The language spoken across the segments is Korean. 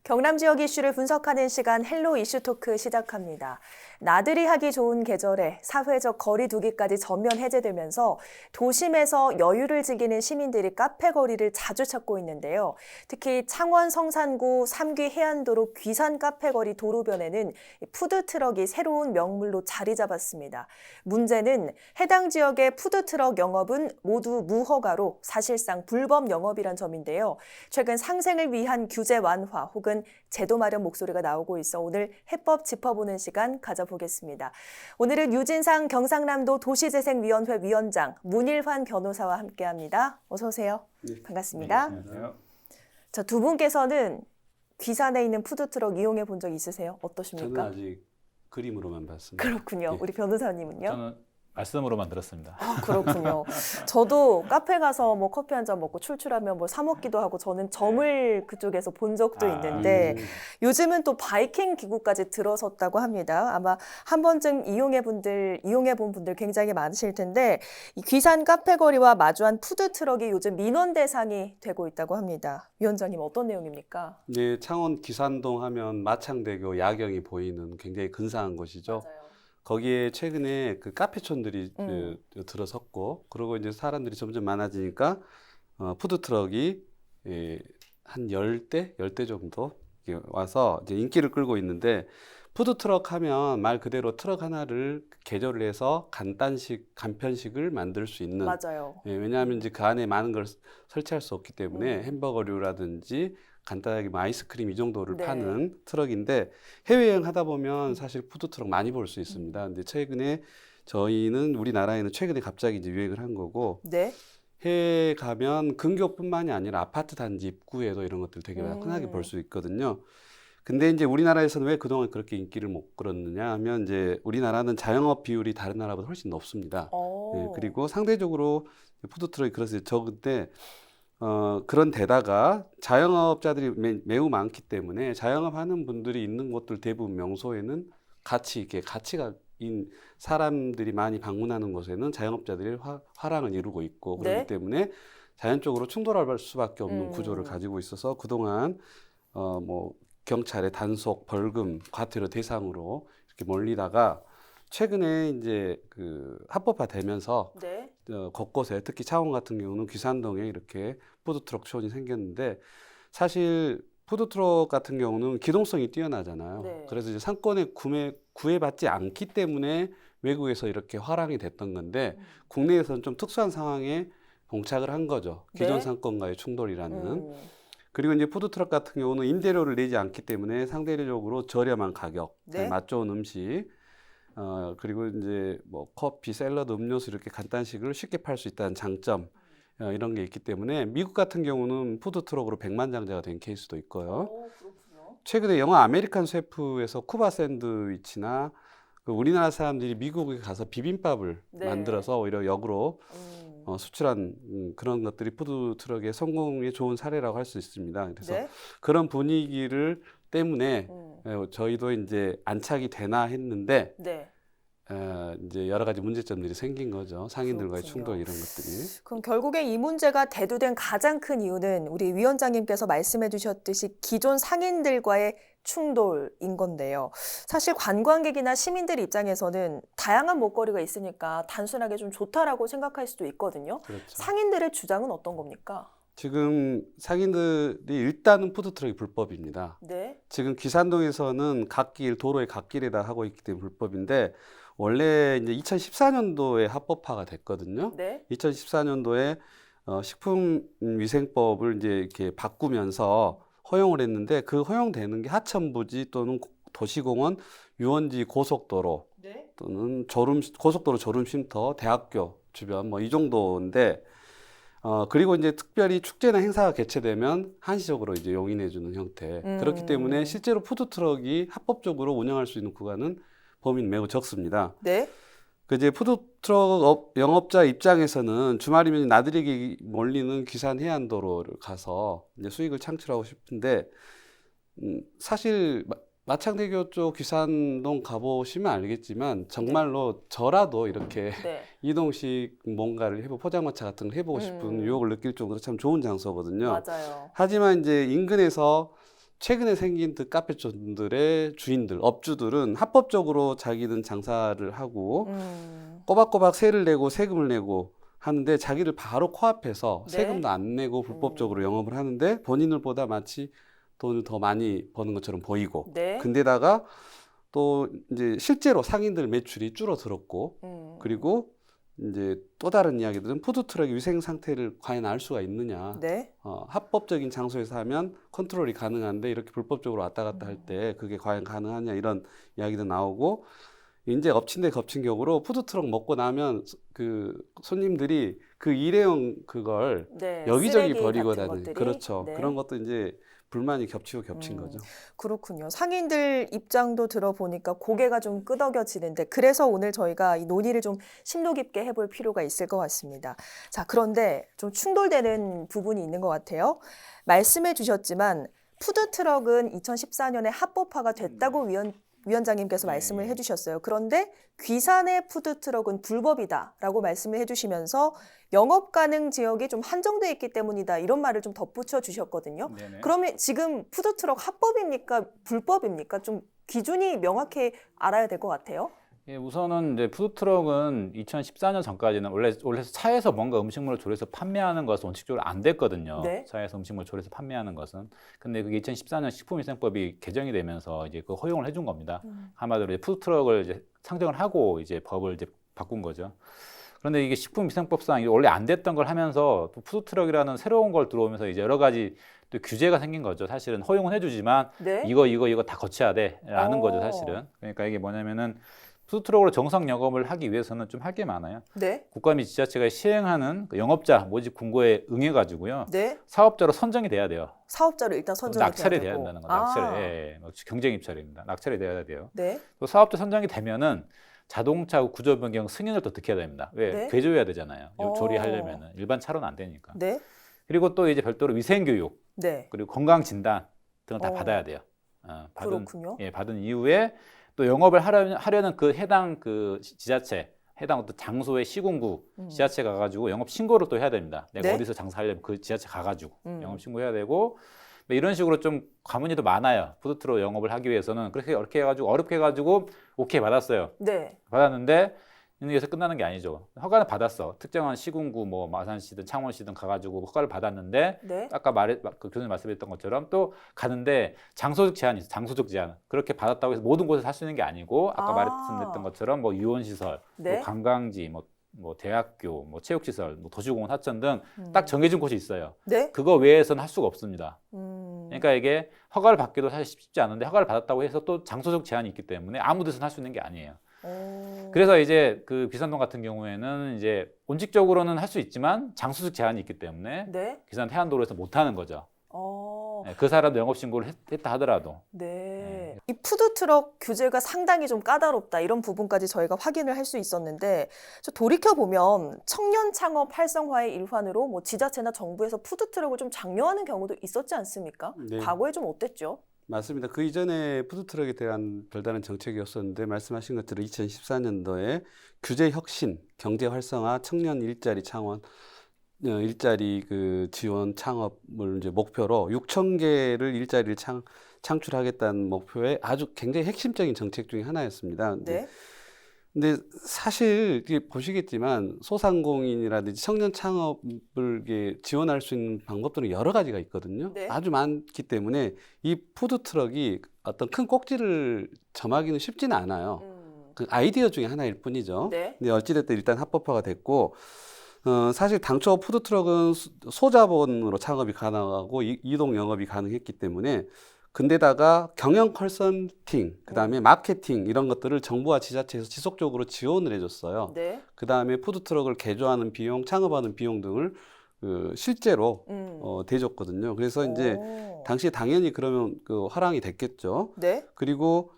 경남 지역 이슈를 분석하는 시간 헬로 이슈 토크 시작합니다. 나들이 하기 좋은 계절에 사회적 거리 두기까지 전면 해제되면서 도심에서 여유를 즐기는 시민들이 카페 거리를 자주 찾고 있는데요. 특히 창원 성산구 삼귀 해안도로 귀산 카페 거리 도로변에는 푸드트럭이 새로운 명물로 자리 잡았습니다. 문제는 해당 지역의 푸드트럭 영업은 모두 무허가로 사실상 불법 영업이란 점인데요. 최근 상생을 위한 규제 완화 혹은 제도 마련 목소리가 나오고 있어 오늘 해법 짚어보는 시간 가져보겠습니다. 오늘은 유진상 경상남도 도시재생위원회 위원장 문일환 변호사와 함께합니다. 어서 오세요. 네. 반갑습니다. 네, 안녕하세요. 자, 두 분께서는 귀산에 있는 푸드트럭 이용해 본 적 있으세요? 어떠십니까? 저는 아직 그림으로만 봤습니다. 그렇군요. 네. 우리 변호사님은요? 저는 말씀으로만 들었습니다. 아, 그렇군요. 저도 카페 가서 뭐 커피 한 잔 먹고 출출하면 뭐 사 먹기도 하고 저는 점을 그쪽에서 본 적도 있는데 요즘은 또 바이킹 기구까지 들어섰다고 합니다. 아마 한 번쯤 이용해 본 분들 굉장히 많으실 텐데 이 귀산 카페 거리와 마주한 푸드 트럭이 요즘 민원 대상이 되고 있다고 합니다. 위원장님 어떤 내용입니까? 네, 창원 기산동 하면 마창대교 야경이 보이는 굉장히 근사한 곳이죠. 맞아요. 거기에 최근에 그 카페촌들이 들어섰고, 그리고 이제 사람들이 점점 많아지니까 푸드트럭이 한 10대 정도 와서 이제 인기를 끌고 있는데, 푸드트럭 하면 말 그대로 트럭 하나를 개조를 해서 간편식을 만들 수 있는, 맞아요. 왜냐하면 이제 그 안에 많은 걸 설치할 수 없기 때문에 햄버거류라든지 간단하게 뭐 아이스크림 이 정도를 네. 파는 트럭인데, 해외여행 하다 보면 사실 푸드트럭 많이 볼 수 있습니다. 근데 최근에 저희는 우리나라에는 최근에 갑자기 이제 유행을 한 거고, 네. 해외 가면 근교뿐만이 아니라 아파트 단지 입구에도 이런 것들 되게 흔하게 볼 수 있거든요. 근데 이제 우리나라에서는 왜 그동안 그렇게 인기를 못 끌었느냐 하면, 이제 우리나라는 자영업 비율이 다른 나라보다 훨씬 높습니다. 네, 그리고 상대적으로 푸드트럭이 그래서 적은데, 그런 데다가 자영업자들이 매우 많기 때문에 자영업하는 분들이 있는 곳들 대부분 명소에는 가치가인 사람들이 많이 방문하는 곳에는 자영업자들이 화랑을 이루고 있고, 그렇기 네. 때문에 자연적으로 충돌할 수밖에 없는 구조를 가지고 있어서 그동안 뭐 경찰의 단속, 벌금, 과태료 대상으로 이렇게 몰리다가 최근에 이제 그 합법화되면서 네. 곳곳에 특히 창원 같은 경우는 귀산동에 이렇게 푸드트럭 촌이 생겼는데, 사실 푸드트럭 같은 경우는 기동성이 뛰어나잖아요. 네. 그래서 이제 상권에 구애받지 않기 때문에 외국에서 이렇게 화랑이 됐던 건데, 국내에서는 좀 특수한 상황에 봉착을 한 거죠. 기존 네. 상권과의 충돌이라는. 그리고 이제 푸드트럭 같은 경우는 임대료를 내지 않기 때문에 상대적으로 저렴한 가격, 네. 맛 좋은 음식, 그리고 이제 뭐 커피, 샐러드, 음료수 이렇게 간단식을 쉽게 팔 수 있다는 장점, 이런 게 있기 때문에 미국 같은 경우는 푸드트럭으로 백만장자가 된 케이스도 있고요. 그렇군요. 최근에 영화 아메리칸 셰프에서 쿠바 샌드위치나 그 우리나라 사람들이 미국에 가서 비빔밥을 네. 만들어서 오히려 역으로 수출한 그런 것들이 푸드트럭의 성공에 좋은 사례라고 할 수 있습니다. 그래서 네. 그런 분위기를 때문에 저희도 이제 안착이 되나 했는데, 네. 이제 여러 가지 문제점들이 생긴 거죠. 상인들과의 그렇군요. 충돌 이런 것들이. 그럼 결국에 이 문제가 대두된 가장 큰 이유는 우리 위원장님께서 말씀해 주셨듯이 기존 상인들과의 충돌인 건데요. 사실 관광객이나 시민들 입장에서는 다양한 먹거리가 있으니까 단순하게 좀 좋다라고 생각할 수도 있거든요. 그렇죠. 상인들의 주장은 어떤 겁니까? 지금 상인들이 일단은 푸드트럭이 불법입니다. 네. 지금 귀산동에서는 도로의 갓길에다 하고 있기 때문에 불법인데, 원래 이제 2014년도에 합법화가 됐거든요. 네. 2014년도에 식품위생법을 이제 이렇게 바꾸면서 허용을 했는데, 그 허용되는 게 하천부지 또는 도시공원, 유원지 고속도로 네. 또는 고속도로 졸음쉼터, 대학교 주변 뭐 이 정도인데, 그리고 이제 특별히 축제나 행사가 개최되면 한시적으로 이제 용인해주는 형태. 그렇기 때문에 실제로 푸드트럭이 합법적으로 운영할 수 있는 구간은 범위는 매우 적습니다. 네. 그 이제 푸드트럭 영업자 입장에서는 주말이면 나들이 몰리는 귀산 해안도로를 가서 이제 수익을 창출하고 싶은데, 사실 마창대교 쪽 귀산동 가보시면 알겠지만 정말로 저라도 이렇게 네. 이동식 뭔가를 포장마차 같은 걸 해보고 싶은 유혹을 느낄 정도로 참 좋은 장소거든요. 맞아요. 하지만 이제 인근에서 최근에 생긴 카페촌들의 주인들, 업주들은 합법적으로 자기는 장사를 하고 꼬박꼬박 세를 내고 세금을 내고 하는데 자기를 바로 코앞에서 네. 세금도 안 내고 불법적으로 영업을 하는데 본인들보다 마치 돈을 더 많이 버는 것처럼 보이고 네. 근데다가 또 이제 실제로 상인들 매출이 줄어들었고 그리고 이제 또 다른 이야기들은 푸드트럭의 위생 상태를 과연 알 수가 있느냐. 네. 합법적인 장소에서 하면 컨트롤이 가능한데 이렇게 불법적으로 왔다 갔다 할 때 그게 과연 가능하냐 이런 이야기도 나오고 이제 엎친 데 덮친 격으로 푸드트럭 먹고 나면 그 손님들이 그 일회용 그걸 네. 여기저기 쓰레기 버리고 같은 다니는 것들이. 그렇죠. 네. 그런 것도 이제 불만이 겹치고 겹친 거죠. 그렇군요. 상인들 입장도 들어보니까 고개가 좀 끄덕여지는데 그래서 오늘 저희가 이 논의를 좀 심도 깊게 해볼 필요가 있을 것 같습니다. 자, 그런데 좀 충돌되는 부분이 있는 것 같아요. 말씀해 주셨지만 푸드트럭은 2014년에 합법화가 됐다고 위원장님께서 말씀을 해주셨어요. 그런데 귀산의 푸드트럭은 불법이다라고 말씀을 해주시면서 영업 가능 지역이 좀 한정돼 있기 때문이다 이런 말을 좀 덧붙여 주셨거든요. 네네. 그러면 지금 푸드트럭 합법입니까? 불법입니까? 좀 기준이 명확히 알아야 될 것 같아요. 예, 우선은 이제 푸드트럭은 2014년 전까지는 원래 차에서 뭔가 음식물을 조리해서 판매하는 것은 원칙적으로 안 됐거든요. 네. 차에서 음식물을 조리해서 판매하는 것은. 근데 그게 2014년 식품위생법이 개정이 되면서 이제 그 허용을 해준 겁니다. 한마디로 이제 푸드트럭을 이제 상정을 하고 이제 법을 이제 바꾼 거죠. 그런데 이게 식품위생법상 이게 원래 안 됐던 걸 하면서 또 푸드트럭이라는 새로운 걸 들어오면서 이제 여러 가지 또 규제가 생긴 거죠. 사실은 허용은 해주지만 네. 이거 다 거쳐야 돼라는 거죠. 어. 사실은. 그러니까 이게 뭐냐면은 푸드트럭으로 정상 영업을 하기 위해서는 좀 할 게 많아요. 네. 국가 및 지자체가 시행하는 그 영업자 모집 공고에 응해가지고요. 네. 사업자로 선정이 돼야 돼요. 사업자로 일단 선정이 낙찰이 돼야 돼야 되고. 된다는 거죠. 낙찰이. 예, 경쟁 입찰입니다. 낙찰이 돼야 돼요. 네. 또 사업자 선정이 되면은 자동차 구조 변경 승인을 또 득해야 됩니다. 왜? 네. 개조해야 되잖아요. 어. 조리하려면은 일반 차로는 안 되니까. 네. 그리고 또 이제 별도로 위생 교육 네. 그리고 건강 진단 등을 다 어. 받아야 돼요. 그렇군요. 받은 이후에 또 영업을 하려는 그 해당 그 지자체, 해당 어떤 장소의 시군구 지자체 가가지고 영업 신고를 또 해야 됩니다. 내가 네. 어디서 장사하려면 그 지자체 가가지고 영업 음. 신고해야 되고 뭐 이런 식으로 좀 과문이 더 많아요. 푸드트럭 영업을 하기 위해서는 그렇게 해가지고 어렵게 해가지고 오케이 받았어요. 네. 받았는데 여기서 끝나는 게 아니죠. 허가는 받았어. 특정한 시군구 뭐 마산시든 창원시든 가가지고 허가를 받았는데 네. 아까 그 교수님 말씀드렸던 것처럼 또 가는데 장소적 제한이 있어. 장소적 제한. 그렇게 받았다고 해서 모든 곳에서 할 수 있는 게 아니고 아까 말씀드렸던 것처럼 뭐 유원시설, 네. 뭐 관광지, 뭐 대학교, 뭐 체육시설, 뭐 도시공원, 하천 등 딱 정해진 곳이 있어요. 네. 그거 외에서는 할 수가 없습니다. 음. 그러니까 이게 허가를 받기도 사실 쉽지 않은데 허가를 받았다고 해서 또 장소적 제한이 있기 때문에 아무 데서나 할 수 있는 게 아니에요. 그래서 이제 그 비산동 같은 경우에는 이제 원칙적으로는 할 수 있지만 장소적 제한이 있기 때문에 네. 비산 해안도로에서 못 하는 거죠. 어. 네, 그 사람도 영업 신고를 했다 하더라도. 네. 이 푸드트럭 규제가 상당히 좀 까다롭다 이런 부분까지 저희가 확인을 할 수 있었는데 돌이켜 보면 청년 창업 활성화의 일환으로 뭐 지자체나 정부에서 푸드트럭을 좀 장려하는 경우도 있었지 않습니까? 네. 과거에 좀 어땠죠? 맞습니다. 그 이전에 푸드트럭에 대한 별다른 정책이었었는데 말씀하신 것처럼 2014년도에 규제 혁신, 경제 활성화, 청년 일자리 창원, 일자리 그 지원 창업을 이제 목표로 6,000개를 일자리를 창출하겠다는 목표의 아주 굉장히 핵심적인 정책 중에 하나였습니다. 네. 근데 사실 이게 보시겠지만 소상공인이라든지 청년 창업을 이게 지원할 수 있는 방법들은 여러 가지가 있거든요. 네. 아주 많기 때문에 이 푸드트럭이 어떤 큰 꼭지를 점하기는 쉽지는 않아요. 그 아이디어 중에 하나일 뿐이죠. 네. 근데 어찌됐든 일단 합법화가 됐고 사실 당초 푸드트럭은 소자본으로 창업이 가능하고 이동 영업이 가능했기 때문에 근데다가 경영 컨설팅, 그다음에 마케팅 이런 것들을 정부와 지자체에서 지속적으로 지원을 해줬어요. 네. 그다음에 푸드트럭을 개조하는 비용, 창업하는 비용 등을 실제로 대줬거든요. 그래서 이제 오. 당시에 당연히 그러면 그 화랑이 됐겠죠. 네. 그리고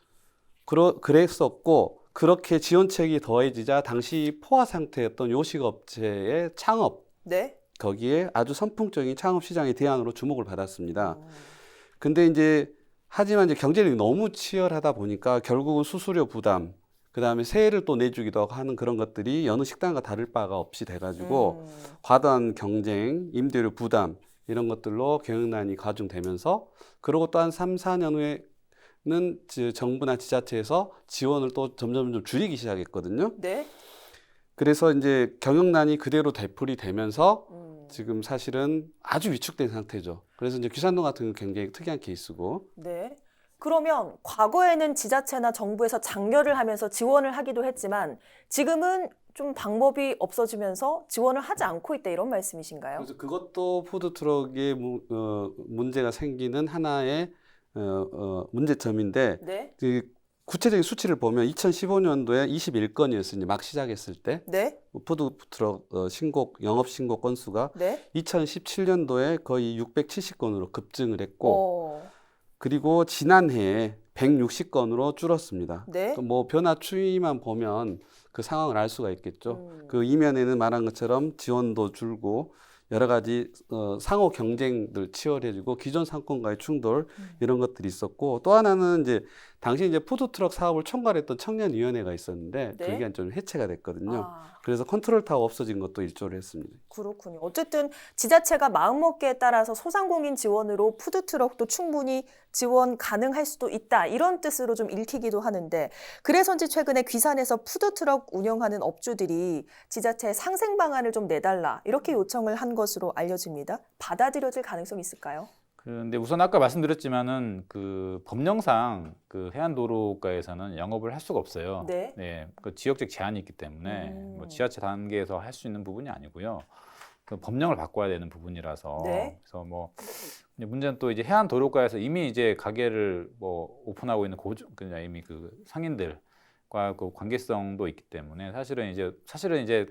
그랬었고 그렇게 지원책이 더해지자 당시 포화 상태였던 요식업체의 창업 네. 거기에 아주 선풍적인 창업 시장의 대안으로 주목을 받았습니다. 근데 이제 하지만 이제 경쟁력이 너무 치열하다 보니까 결국은 수수료 부담, 그다음에 세액을 또 내주기도 하는 그런 것들이 여느 식당과 다를 바가 없이 돼가지고 과도한 경쟁, 임대료 부담 이런 것들로 경영난이 가중되면서 그리고 또 한 3, 4년 후에는 정부나 지자체에서 지원을 또 점점 줄이기 시작했거든요. 네. 그래서 이제 경영난이 그대로 되풀이 되면서 지금 사실은 아주 위축된 상태죠. 그래서 이제 귀산동 같은 경우는 굉장히 특이한 케이스고. 네. 그러면 과거에는 지자체나 정부에서 장려를 하면서 지원을 하기도 했지만 지금은 좀 방법이 없어지면서 지원을 하지 않고 있다 이런 말씀이신가요? 그래서 그것도 푸드트럭에 문제가 생기는 하나의 문제점인데 네. 그 구체적인 수치를 보면 2015년도에 21건이었으니 막 시작했을 때 네. 푸드트럭 영업 신고 건수가 네. 2017년도에 거의 670건으로 급증을 했고 어. 그리고 지난해에 160건으로 줄었습니다. 네. 뭐 변화 추이만 보면 그 상황을 알 수가 있겠죠. 그 이면에는 말한 것처럼 지원도 줄고 여러 가지 상호 경쟁들 치열해지고 기존 상권과의 충돌 이런 것들이 있었고 또 하나는 이제 당시 이제 푸드트럭 사업을 총괄했던 청년위원회가 있었는데 네. 그게 좀 해체가 됐거든요. 아. 그래서 컨트롤 타워 없어진 것도 일조를 했습니다. 그렇군요. 어쨌든 지자체가 마음먹기에 따라서 소상공인 지원으로 푸드트럭도 충분히 지원 가능할 수도 있다. 이런 뜻으로 좀 읽히기도 하는데 그래서인지 최근에 귀산에서 푸드트럭 운영하는 업주들이 지자체에 상생 방안을 좀 내달라 이렇게 요청을 한 것으로 알려집니다. 받아들여질 가능성이 있을까요? 근데 우선 아까 말씀드렸지만은 그 법령상 그 해안도로가에서는 영업을 할 수가 없어요. 네. 그 지역적 제한이 있기 때문에 뭐 지자체 단계에서 할 수 있는 부분이 아니고요. 그 법령을 바꿔야 되는 부분이라서. 네. 그래서 뭐 이제 문제는 또 이제 해안도로가에서 이미 이제 가게를 뭐 오픈하고 있는 그냥 이미 그 상인들과 그 관계성도 있기 때문에 사실은 이제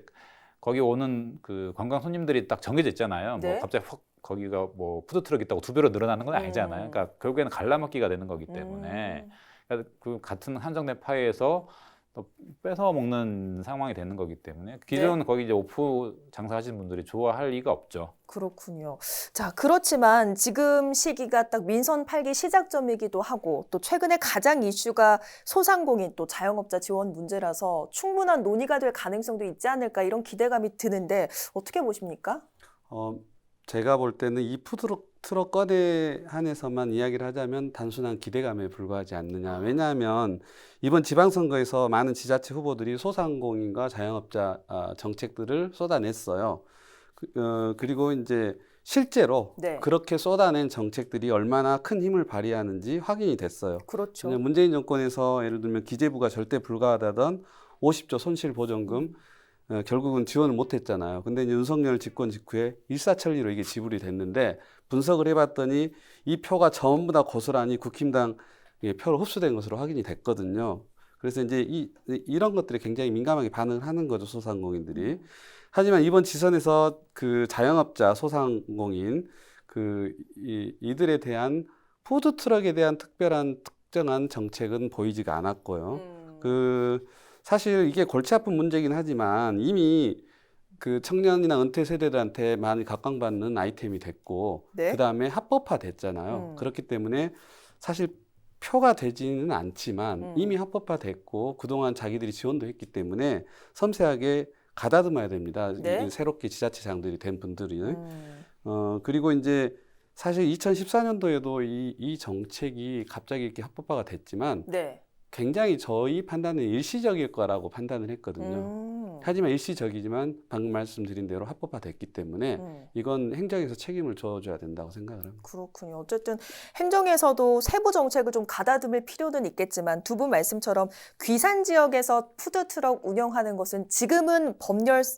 거기 오는 그 관광 손님들이 딱 정해져 있잖아요. 네. 뭐 갑자기 확 거기가 뭐 푸드트럭 있다고 2배로 늘어나는 건 아니잖아요. 그러니까 결국에는 갈라먹기가 되는 거기 때문에 그러니까 그 같은 한정된 파이에서 또 뺏어 먹는 상황이 되는 거기 때문에 기존 거기 이제 오프 장사하시는 분들이 좋아할 리가 없죠. 그렇군요. 자, 그렇지만 지금 시기가 딱 민선 8기 시작점이기도 하고 또 최근에 가장 이슈가 소상공인 또 자영업자 지원 문제라서 충분한 논의가 될 가능성도 있지 않을까 이런 기대감이 드는데 어떻게 보십니까? 제가 볼 때는 이 푸드트럭 건에 한해서만 이야기를 하자면 단순한 기대감에 불과하지 않느냐. 왜냐하면 이번 지방선거에서 많은 지자체 후보들이 소상공인과 자영업자 정책들을 쏟아냈어요. 그리고 이제 실제로 네. 그렇게 쏟아낸 정책들이 얼마나 큰 힘을 발휘하는지 확인이 됐어요. 그렇죠. 그냥 문재인 정권에서 예를 들면 기재부가 절대 불가하다던 50조 손실보전금 결국은 지원을 못했잖아요. 근데 이제 윤석열 집권 직후에 일사천리로 이게 지불이 됐는데 분석을 해봤더니 이 표가 전부 다 고스란히 국힘당 표로 흡수된 것으로 확인이 됐거든요. 그래서 이제 이런 것들이 굉장히 민감하게 반응을 하는 거죠, 소상공인들이. 하지만 이번 지선에서 그 자영업자, 소상공인 이들에 대한 푸드트럭에 대한 특정한 정책은 보이지가 않았고요. 사실 이게 골치 아픈 문제긴 하지만 이미 그 청년이나 은퇴 세대들한테 많이 각광받는 아이템이 됐고 네. 그다음에 합법화 됐잖아요. 그렇기 때문에 사실 표가 되지는 않지만 이미 합법화 됐고 그동안 자기들이 지원도 했기 때문에 섬세하게 가다듬어야 됩니다. 네. 새롭게 지자체장들이 된 분들이. 그리고 이제 사실 2014년도에도 이 정책이 갑자기 이렇게 합법화가 됐지만 네. 굉장히 저희 판단은 일시적일 거라고 판단을 했거든요. 하지만 일시적이지만 방금 말씀드린 대로 합법화됐기 때문에 이건 행정에서 책임을 져줘야 된다고 생각을 합니다. 그렇군요. 어쨌든 행정에서도 세부 정책을 좀 가다듬을 필요는 있겠지만 두 분 말씀처럼 귀산 지역에서 푸드트럭 운영하는 것은 지금은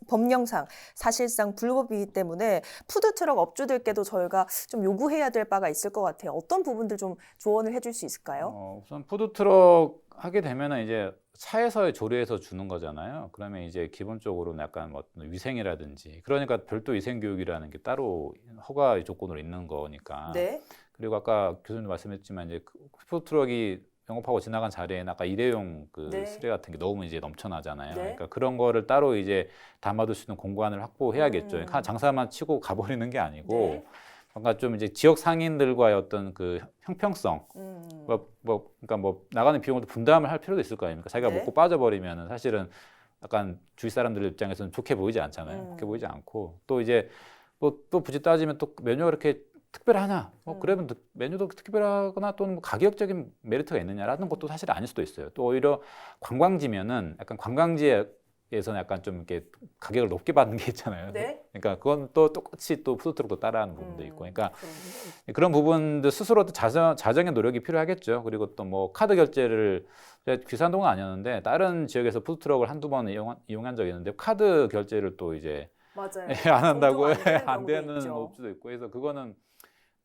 법령상 사실상 불법이기 때문에 푸드트럭 업주들께도 저희가 좀 요구해야 될 바가 있을 것 같아요. 어떤 부분들 좀 조언을 해줄 수 있을까요? 우선 푸드트럭 하게 되면은 이제 차에서 조리해서 주는 거잖아요. 그러면 이제 기본적으로는 약간 뭐 위생이라든지 그러니까 별도 위생 교육이라는 게 따로 허가 조건으로 있는 거니까. 네. 그리고 아까 교수님 말씀했지만 이제 푸드트럭이 영업하고 지나간 자리에는 아까 일회용 그 네. 쓰레 같은 게 너무 이제 넘쳐나잖아요. 네. 그러니까 그런 거를 따로 이제 담아둘 수 있는 공간을 확보해야겠죠. 장사만 치고 가버리는 게 아니고. 네. 뭔가 좀 이제 지역 상인들과의 어떤 그 형평성, 그러니까 뭐 나가는 비용을 분담을 할 필요도 있을 거 아닙니까? 자기가 네. 먹고 빠져버리면은 사실은 약간 주위 사람들 입장에서는 좋게 보이지 않잖아요. 좋게 보이지 않고 또 이제 또 굳이 따지면 또 메뉴가 그렇게 특별하냐? 그러면 메뉴도 특별하거나 또는 뭐 가격적인 메리트가 있느냐라는 것도 사실 아닐 수도 있어요. 또 오히려 관광지면은 약간 관광지에서는 약간 좀 이렇게 가격을 높게 받는 게 있잖아요. 네. 그러니까 그건 또 똑같이 또 푸드트럭도 따라하는 부분도 있고, 그러니까 그런 부분도 스스로도 자정의 노력이 필요하겠죠. 그리고 또 뭐 카드 결제를 귀산동은 아니었는데 다른 지역에서 푸드트럭을 한두 번 이용한 적이 있는데 카드 결제를 또 이제 맞아요. 안 한다고 안 경우도 되는 있죠. 업체도 있고 해서 그거는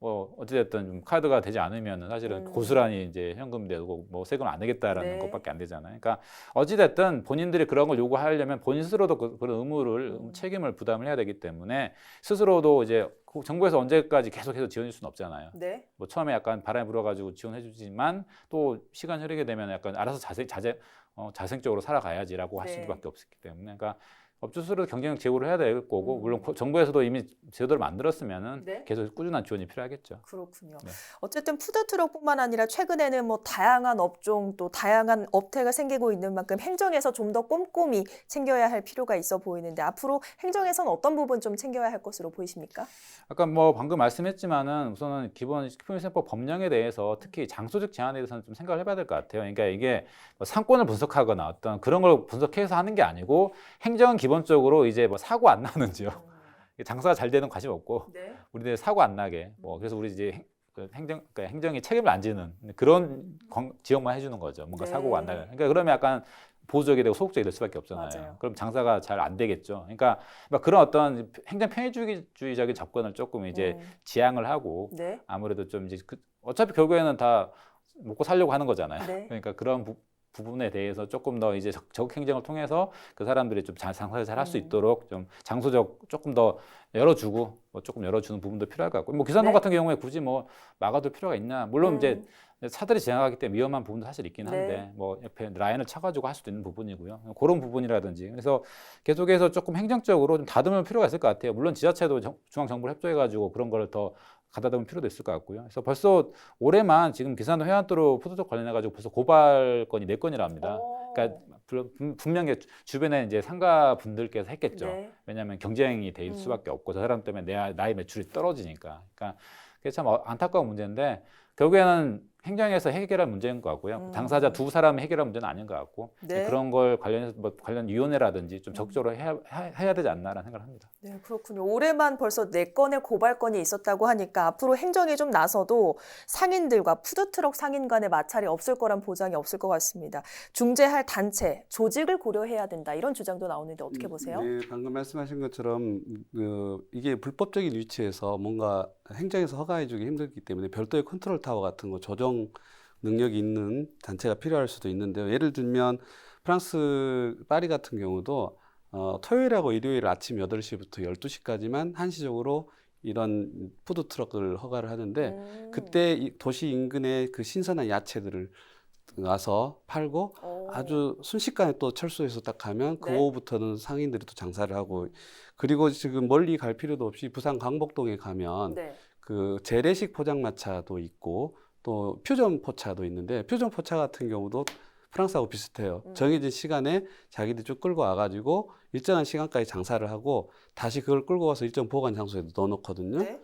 뭐 어찌됐든 좀 카드가 되지 않으면은 사실은 고스란히 이제 현금 내고 뭐 세금 안 내겠다라는 네. 것밖에 안 되잖아요. 그러니까 어찌됐든 본인들이 그런 걸 요구하려면 본인 스스로도 그런 의무를 책임을 부담을 해야 되기 때문에 스스로도 이제 정부에서 언제까지 계속해서 지원해 줄 수는 없잖아요. 네. 뭐 처음에 약간 바람이 불어가지고 지원해 주지만 또 시간 흐르게 되면 약간 알아서 자생적으로 살아가야지라고 할 네. 수밖에 없기 때문에 그러니까 업주 스스로 경쟁력 제고를 해야 될 거고 물론 정부에서도 이미 제도를 만들었으면은 네. 계속 꾸준한 지원이 필요하겠죠. 그렇군요. 네. 어쨌든 푸드트럭뿐만 아니라 최근에는 뭐 다양한 업종 또 다양한 업태가 생기고 있는 만큼 행정에서 좀 더 꼼꼼히 챙겨야 할 필요가 있어 보이는데 앞으로 행정에서는 어떤 부분 좀 챙겨야 할 것으로 보이십니까? 아까 뭐 방금 말씀했지만은 우선은 기본 식품위생법 법령에 대해서 특히 장소적 제한에 대해서는 좀 생각을 해봐야 될 것 같아요. 그러니까 이게 뭐 상권을 분석하거나 어떤 그런 걸 분석해서 하는 게 아니고 행정은 기본적으로 이제 뭐 사고 안 나는지요. 장사가 잘 되는 관심 없고 네. 우리들 사고 안 나게 뭐 그래서 우리 이제 그러니까 행정이 책임을 안 지는 그런 지역만 해주는 거죠. 뭔가 네. 사고가 안 나게. 그러니까 그러면 약간 보수적이 되고 소극적이 될 수밖에 없잖아요. 맞아요. 그럼 장사가 잘 안 되겠죠. 그러니까 막 그런 어떤 행정 편의주의적인 접근을 조금 이제 지양을 하고 네. 아무래도 좀 이제 어차피 결국에는 다 먹고 살려고 하는 거잖아요. 네. 그러니까 그런 부분에 대해서 조금 더 이제 적극 행정을 통해서 그 사람들이 좀 장사를 잘 할 수 있도록 좀 장소적 조금 더 열어주고 뭐 조금 열어주는 부분도 필요할 것 같고 뭐 귀산동 네. 같은 경우에 굳이 뭐 막아둘 필요가 있나 물론 이제 차들이 지나가기 때문에 위험한 부분도 사실 있긴 한데 네. 뭐 옆에 라인을 쳐가지고 할 수도 있는 부분이고요. 그런 부분이라든지 그래서 계속해서 조금 행정적으로 좀 다듬을 필요가 있을 것 같아요. 물론 지자체도 중앙정부를 협조해가지고 그런 걸 더 가다듬을 필요도 있을 것 같고요. 그래서 벌써 올해만 지금 귀산동 해안도로 푸드트럭 관련해가지고 벌써 고발건이 4건이라 합니다. 그러니까 분명히 주변에 이제 상가 분들께서 했겠죠. 네. 왜냐하면 경쟁이 될 수밖에 없고 저 사람 때문에 나의 매출이 떨어지니까. 그러니까 그게 참 안타까운 문제인데 결국에는 행정에서 해결할 문제인 것 같고요. 당사자 두 사람이 해결할 문제는 아닌 것 같고 네. 그런 걸 관련해서 뭐 관련 위원회라든지 좀 적극적으로 해야 되지 않나라는 생각을 합니다. 네, 그렇군요. 올해만 벌써 4건의 고발건이 있었다고 하니까 앞으로 행정이 좀 나서도 상인들과 푸드트럭 상인 간의 마찰이 없을 거란 보장이 없을 것 같습니다. 중재할 단체, 조직을 고려해야 된다 이런 주장도 나오는데 어떻게 보세요? 네, 방금 말씀하신 것처럼 이게 불법적인 위치에서 뭔가 행정에서 허가해주기 힘들기 때문에 별도의 컨트롤 타워 같은 거 조정 능력이 있는 단체가 필요할 수도 있는데요. 예를 들면 프랑스 파리 같은 경우도 토요일하고 일요일 아침 8시부터 12시까지만 한시적으로 이런 푸드트럭을 허가를 하는데 그때 도시 인근에 그 신선한 야채들을 와서 팔고 아주 순식간에 또 철수해서 딱 가면 그 네. 오후부터는 상인들이 또 장사를 하고 그리고 지금 멀리 갈 필요도 없이 부산 강복동에 가면 네. 그 재래식 포장마차도 있고 또 퓨전 포차도 있는데 퓨전 포차 같은 경우도 프랑스하고 비슷해요. 정해진 시간에 자기들이 쭉 끌고 와가지고 일정한 시간까지 장사를 하고 다시 그걸 끌고 와서 일정 보관 장소에 넣어놓거든요. 네.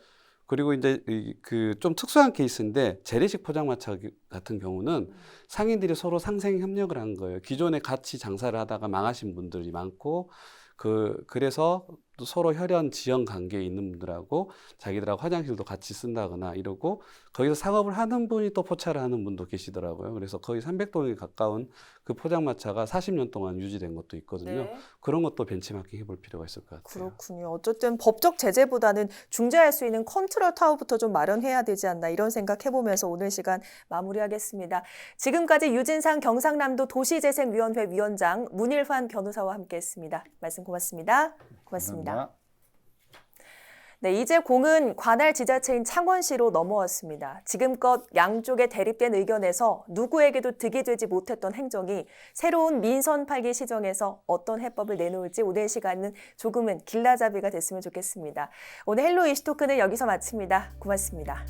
그리고 이제 그 좀 특수한 케이스인데 재래식 포장마차 같은 경우는 상인들이 서로 상생 협력을 한 거예요. 기존에 같이 장사를 하다가 망하신 분들이 많고 그래서 또 서로 혈연 지연 관계에 있는 분들하고 자기들하고 화장실도 같이 쓴다거나 이러고 거기서 상업을 하는 분이 또 포차를 하는 분도 계시더라고요. 그래서 거의 300동에 가까운 그 포장마차가 40년 동안 유지된 것도 있거든요. 네. 그런 것도 벤치마킹 해볼 필요가 있을 것 같아요. 그렇군요. 어쨌든 법적 제재보다는 중재할 수 있는 컨트롤 타워부터 좀 마련해야 되지 않나 이런 생각 해보면서 오늘 시간 마무리하겠습니다. 지금까지 유진상 경상남도 도시재생위원회 위원장 문일환 변호사와 함께했습니다. 말씀 고맙습니다. 고맙습니다. 감사합니다. 네, 이제 공은 관할 지자체인 창원시로 넘어왔습니다. 지금껏 양쪽의 대립된 의견에서 누구에게도 득이 되지 못했던 행정이 새로운 민선 8기 시정에서 어떤 해법을 내놓을지 오늘 시간은 조금은 길라잡이가 됐으면 좋겠습니다. 오늘 헬로 이슈토크는 여기서 마칩니다. 고맙습니다.